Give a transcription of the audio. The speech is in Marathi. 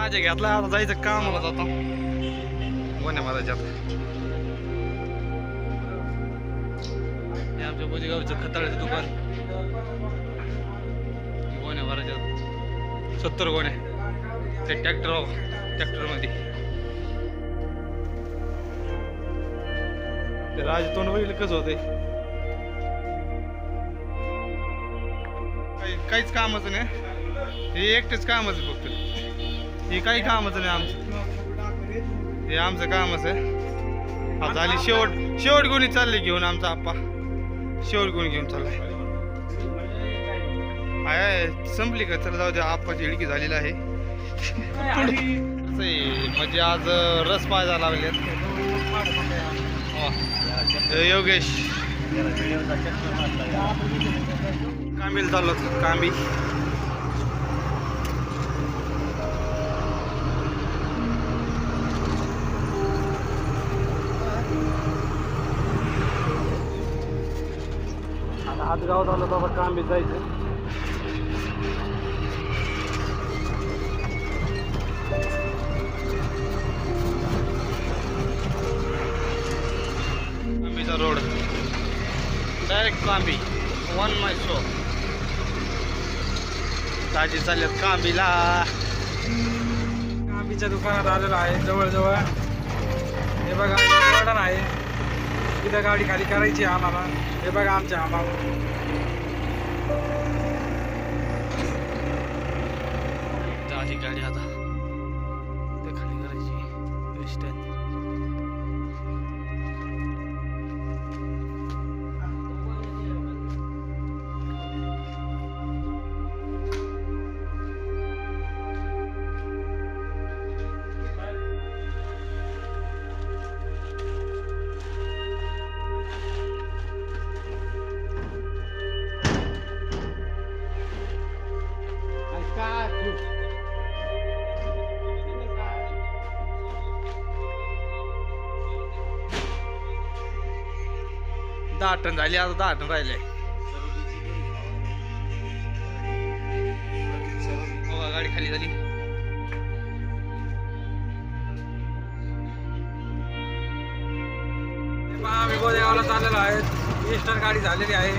राजा घेतला आता जायचं कामाला जातो गोण्या महाराजात. हे आमच्या बोजेगावचं खताळ्याचं दुकान गोण्या महाराजात 70 गोण्या ते ट्रॅक्टर मध्ये. ते राज तोंड बघितलं कसं होतंय. काहीच कामाचं नाही हे एकटेच कामच आहे फक्त. हे काही कामाचं नाही आमचं. हे आमचं कामच आहे. हा झाली शेवट गुणी चालले घेऊन आमचा आप्पा शेवट गुणी घेऊन चाललाय. आहे संपली का? चला जाऊ द्या. आप्पाची इडकी झालेली आहे. म्हणजे आज रस पाहायला लागलेत. योगेश कांबील चाललो कांबी. आता आज गावात आलो बाबा कांबी जायचं. कांबीचा रोड डायरेक्ट कांबी 1 माय शो. ताजी चालल्यात कांबीला. कांबीच्या दुकानात आलेलं आहे जवळजवळ. हे बघा गार्डन आहे तिथं गाडी खाली करायची आम्हाला. हे बघा आमच्या आम्हाला ताजी गाडी आता इथं खाली करायची स्टँड. दाटण झाली आता. दाटण राहिले बघा गाडी खाली झाली. आम्ही गोदेगावला चाललेलो आहे. ईस्टर्न गाडी झालेली आहे.